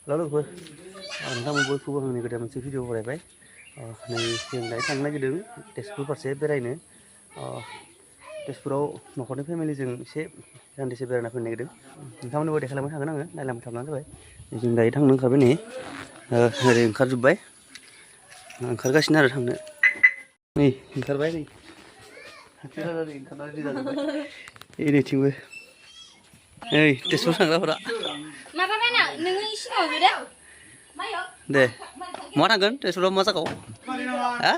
लोगोफोर नोंथांमोन बयखौबो आंनि गोदान मोनसे भिडिअ फरायबाय नै जों दायो थांनो नागिरदों तेजपुर फारसे बेरायनो तेजपुराव न'खरनि फेमिलिजों एसे दान्दिसे बेरायना फैनो नागिरदों नोंथांमोननोबो देखायलांबाय थागोन आङो नायलांबाय थाब्लानो जाबाय जों दायो थांनो ओंखारबाय नै ओरै ओंखारजोब्बाय ओंखारगासिनो आरो थांनो नै ओंखारबाय नै नैथिंबो नै तेजपुर थांग्राफोरा माबाबायना नोङो सिगाङाव जुदे दे मा थांगोन तेजपुराव मा जायगायाव हा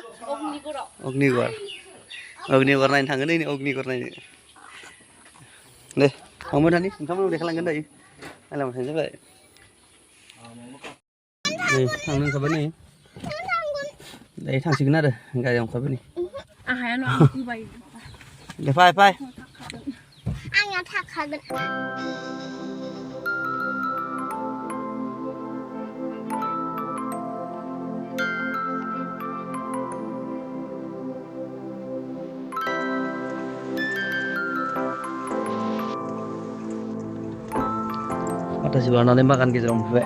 अग्निगर नायनो थांगोन नै अग्निगर नायनो दे थांबाय थानि नोंथांमोनबो देखायलांगोन दायो नायलांबाय थानो जाबाय नै थांनो ओंखारबाय नै दायो थांसिगोन आरो गारियाव ओंखारबाय नै दे फाय फाय आंना थाखागोन माखासे बारनानै बागान गेजेराव मोनफैबाय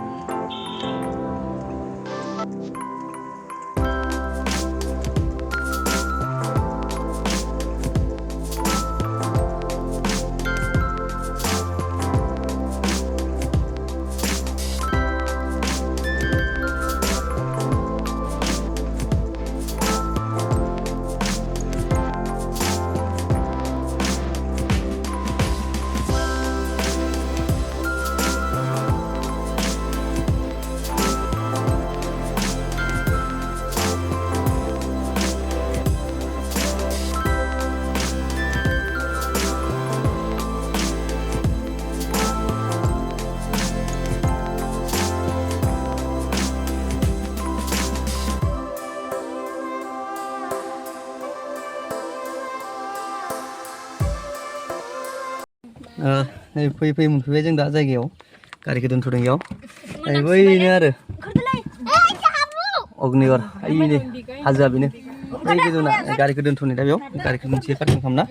नै फैयै फैयै मोनफैबाय जों दा जायगायाव गारिखौ दोनथ'दों इयाव बैनो आरो अग्निगर ओइनै हाजोआ बेनो बै गोजौना गारिखौ दोनथ'नाय दा बेयाव गारिखौ मोनसे पार्किं खालामना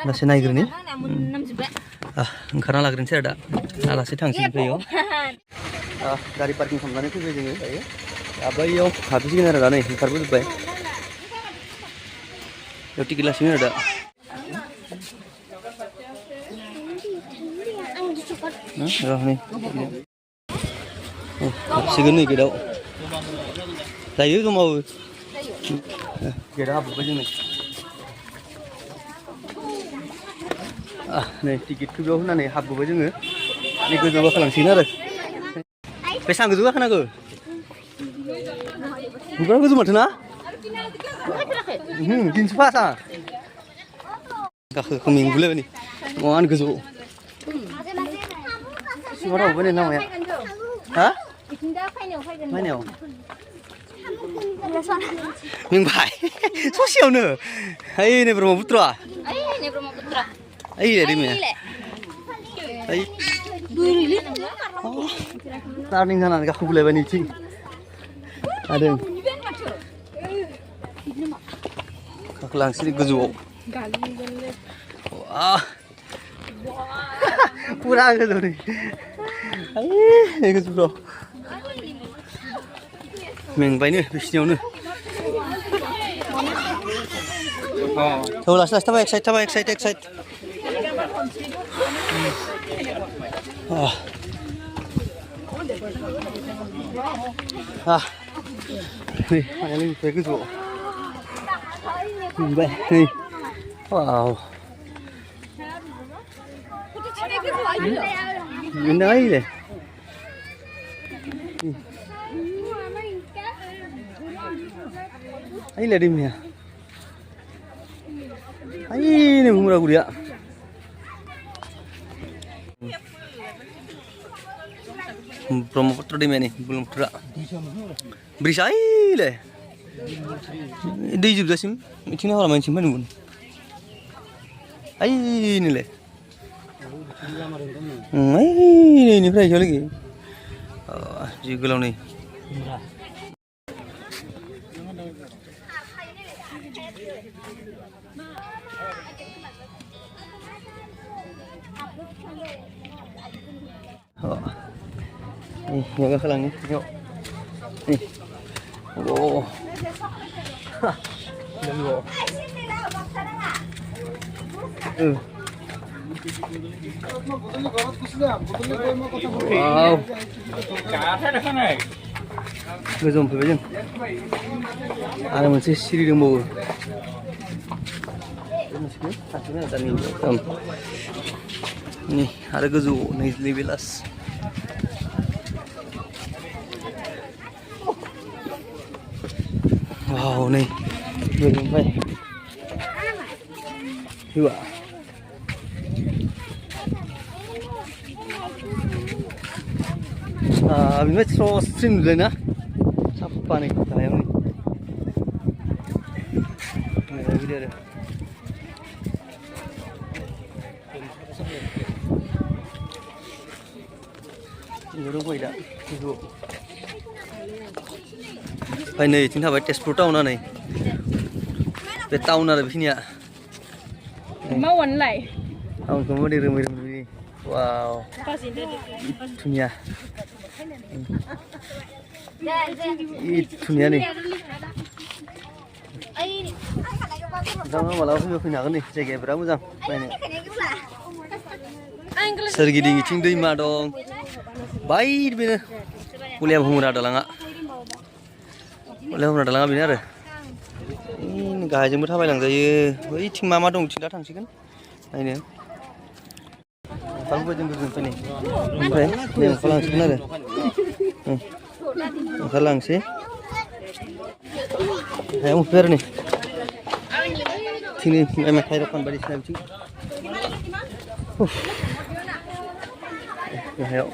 लासै नायग्रोनि ओंखारना लाग्रोनोसै आरो दा लासै थांसै बेयाव गारि पार्किं खालामनानै फैबाय जोङो दायो दा बैयाव हाबहैसिगोन आरो दा नै ओंखारबोजोब्बाय बेयाव टिकेट लासिगोन आरो दा हाबसिगोन नै गेटआव जायो गोमावो गेटआव हाबबोबाय जों नै टिकेटखौ बेयाव होनानै हाबबोबाय जोङो नै गोजौआव गाखोलांसिगोन आरो बेसेबां गोजौ गाखोनांगौ बिराद गोजौ माथो ना दिनैसो फास आं गाखो मेंगुलायबाय नै मानो गोजौ सिङाव थाबोबाय नै लामाया हा फैनायाव मेंबाय ससेयावनो ओइ नै ब्रह्मपुत्रआ ओइ दैमाया टार्निं जानानै गाखोबोलायबाय नैथिं आरो गाखोलांसै गोजौआव पुरा गोजौ नै गोजौफ्राव मेंबायनो बिसिनियावनो औ लासै लासै थाबाय एक साइड नै माया लोंनिफ्राय गोजौआव मेंबाय नै वाव Ganda aja deh. Ayo lihat ini ya. Ayo ini murah gurih ya. Brahmaputra di mana nih? Brahmaputra. Berisai deh. Di juga sih. Ini orang main simpan pun. Ayo ini deh. Ini fresh lagi. Juga nih. Nih, yang kelang nih. Yuk. Nih. Oh. Hah. Ini loh. Wow. Goजों फैबाय जों आरो मोनसे सिरि दंबावो nih आरो गोजौ नैजिनै बेलास wow nih belum fai dua बिनिफ्राय स्र' नुलाय ना साफा नै गाहायाव नै बिदि आरो दंफैयो दा गोजौआव ओमफ्राय नै बिथिं थाबाय तेजपुर टाउना नै बे टाउन आरो बेखिनिया मावनलाय टाउनखौ माबायदि रोमै रोमै वाव धुनिया धुनिया नै नोंथाङा मालाबा फैनो हागोन नै जायगाया बिराद मोजां नायनो सोरगिदिं बिथिं दैमा दं बायदि बेनो कलिया भुमुरा दालाङा बेनो आरो गाहायजोंबो थाबायलांजायो बैथिं मा दं बिथिं दा थांसिगोन नायनो ओंखारबोबाय जों गोजोन फैनाय ओमफ्राय नै ओंखारलांसिगोन आरो ओंखारलांसै हायाव मोनफैबाय आरो नै बिथिंनि मेथाइ दखान बायदिसिना बिथिं गाहायाव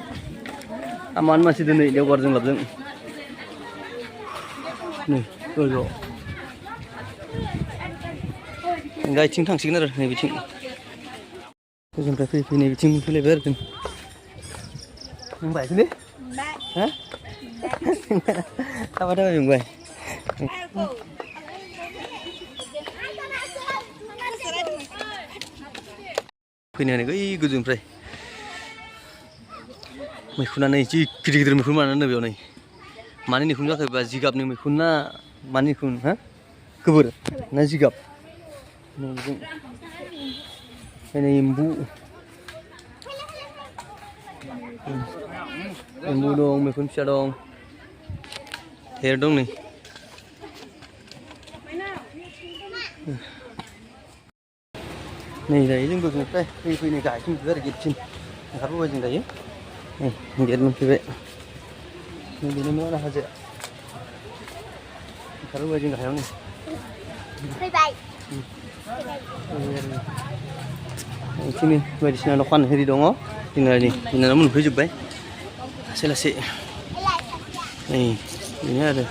आमान मानसि दिनै देवबारजों लाबजों नै गोजौआव गायथिं थांसिगोन आरो नै बिथिं गोजौनिफ्राय फैनाय बिथिं फैलायबाय आरो जों बुंबायसोलै हा थाबाय बुंबाय फैनानै बै गोजौनिफ्राय मैखुनानै जि गिदिर गिदिर मैखुन मानो होनो बेयाव नै मानि मैखुन जाखो बा जिगाबनि मैखुन ना मानि मैखुन हा गोबोर ना जिगाब नै एम्बु दं मैखुन फिसा दं हेर दं नै नै दायो जों गोजौनिफ्राय फैनाय गाहायथिं मोनफैबाय आरो गेटसिम ओंखारबोबाय जों दायो गेट मोनफैबाय बेनोमोन आरो हाजोआ ओंखारबोबाय जों गाहायाव नै फैबाय बिथिंनि बायदिसिना दखान हेरि दङ जोंना नै जोंना मोनफैजोब्बाय लासै लासै नै बेनो आरो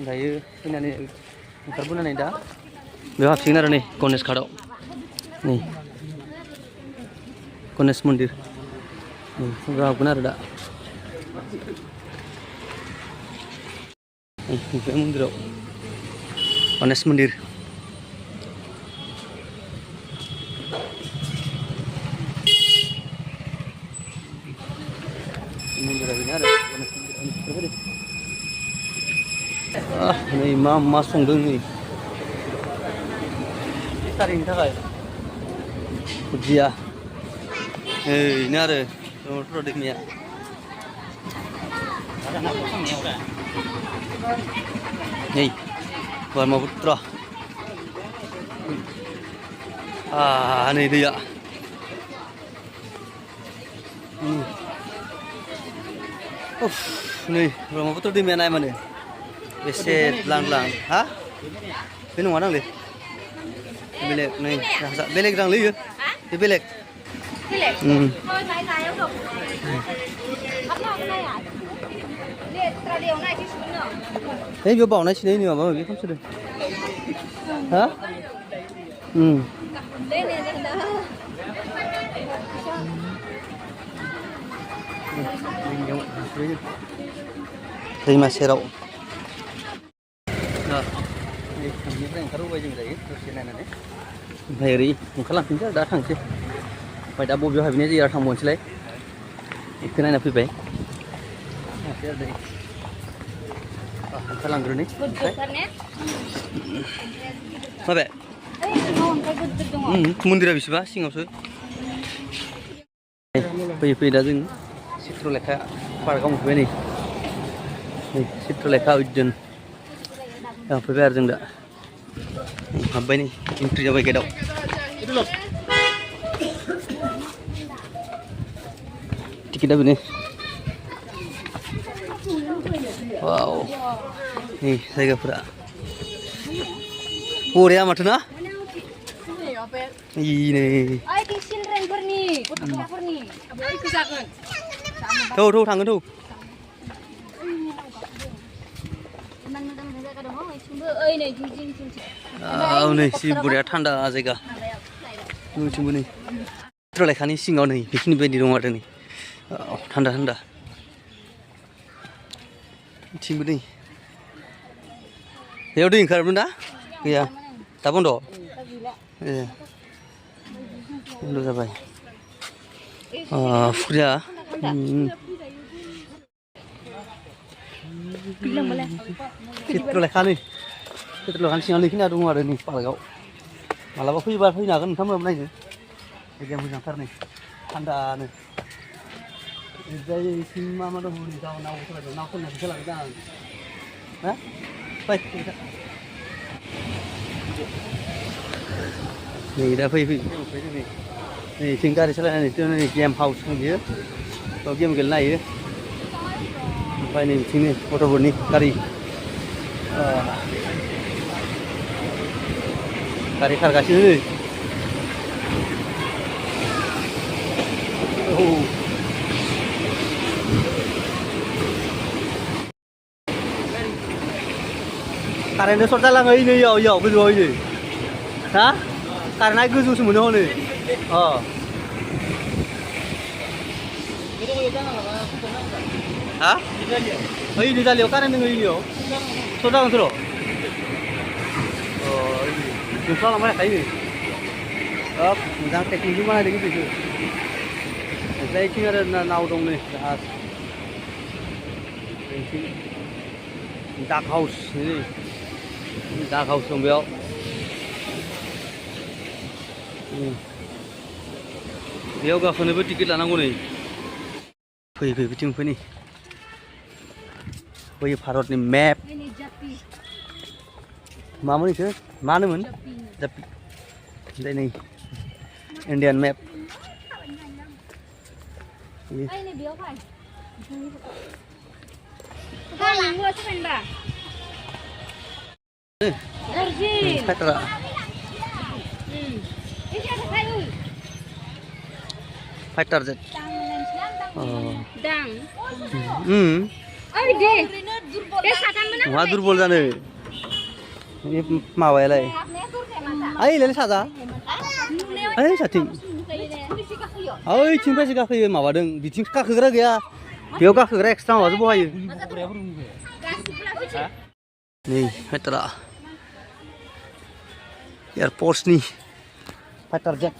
दायो फैनानै ओंखारबोनानै दा बेयाव हाबसिगोन आरो नै गणेश घाटआव नै गणेश मन्दिर बेयाव हाबगोन आरो दा बे मन्दिराव गणेश मन्दिर मन्दिरा बेनो आरो नै मा संदों नै सारिनि थाखाय खुदिया बेनो आरो दंथ' दैमाया नै ब्रह्मपुत्र नै दैया नै ब्रह्मपुत्र दैमाया नाय माने बेसे लांलां हा बे नङा दांलै बेलेग नै बेलेग दांलै इयो बे बेलेग है बेयाव बावनाय सिनायनि माबा माबि खालामसोदों हा दैमा सेराव बेनिफ्राय ओंखारबोबाय जों दायो दसे नायनानै ओमफ्राय ओरै ओंखारलांफिनसै दा थांसै ओमफ्राय दा बबेयाव हाबहैनाय जायो आरो थांबावनोसैलाय बेखौ नायना फैबाय थांसै आरो दै ओंखारलांग्रोनि माबे मन्दिरा बेसेबा सिङावसो फैयै फैयै दा जों चित्रलेखा पार्कआव मोनफैबाय नै चित्रलेखा उद्यान फैबाय आरो जों दा हाबबाय नै एन्ट्रि जाबाय गेटआव टिकेटआ बेनो वाव नै जायगाफोरा बरिया माथो ना नै थौ थांगोन थौ नै सि बरिया थान्दा जायगा नोंथिंबो नै चित्रलेखानि सिङाव नै बेखिनि बायदि दं आरो नै थान्दा थान्दा थिंबो नै बेयाव दै ओंखारोमोन दा गैया दा बन्द' ए बन्द' जाबाय फुख्रिया चित्रलेखा नै चित्रलेखानि सिङाव नैखिना दङ आरो नै पार्कआव मालाबा फैयोबा फैनो हागोन नोंथांमोनाबो नायनो जायगाया मोजांथार नै थान्दानो ओमफ्राय मा मा दङ नै नावफोरा नावफोरना फैसा लागोन आं हा फै नै दा फै नै थिं गारि सालायनानै नै गेम हाउस बियो बेयाव गेम गेलेनो हायो ओमफ्राय नै बिथिंनो गथ'फोरनि गारि खारगासिनो नै कारेन्टआ सर्ट जालाङो इयाव गोजौआव नै हा कारेन्टआ गोजौसो मोनो हनै हा ओइ नै जालियाव कारेन्ट दङ इयाव सर्ट जागोनथ' र' जोंफ्रा लांबाय थाखायो मोजां टेकनिकजों बानायदों बेखौ ओमफ्राय इथिं आरो नाव दं नै जाहाज डाक हाउस डाक हाउस दं बेयाव बेयाव गाखोनोबो टिकेट लानांगौ नै फै बिथिं फै नै फै भारतनि मेप मामोन बेखौ मा होनोमोन जापि ओमफ्राय नै इन्डियान मेप फाइटार जेट मा दुरबल जानो माबायालाय ओइलाय साजा ओइ साथिं ओइथिंनिफ्रायसो गाखोयो माबादों बिथिं गाखोग्रा गैया बेयाव गाखोग्रा एक्सट्रा माबासो बहायो नै फाइटारा एयारफर्सनि फाइटार जेट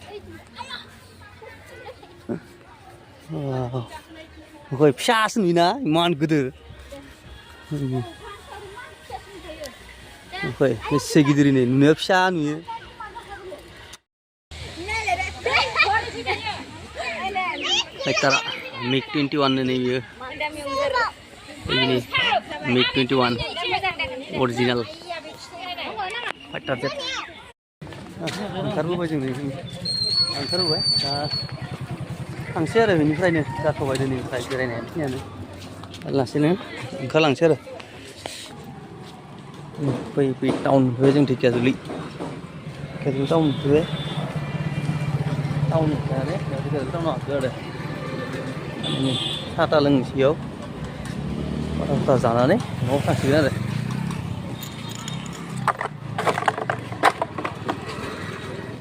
गय फिसासो नुयोना इमान गिदिर बेसे गिदिर नै नुनायाव फिसा नुयो फाइटारा मिग 21 नै बियो मिग 21 अरिजिनेल फाइटार जेट ओंखारबोबाय जों ओंखारबोबाय दा थांसै आरो बेनिफ्रायनो जाथ'बाय दिनैनिफ्राय बेरायनाया बेखिनियानो लासैनो ओंखारलांसै आरो फै टाउन मोनफैबाय जों ढेकियाजुलि टाउन मोनफैबाय टाउन ढेकियाजुलि टाउनाव हाबदो आरो साहा लोंनोसै बेयाव जानानै न'आव थांसिगोन आरो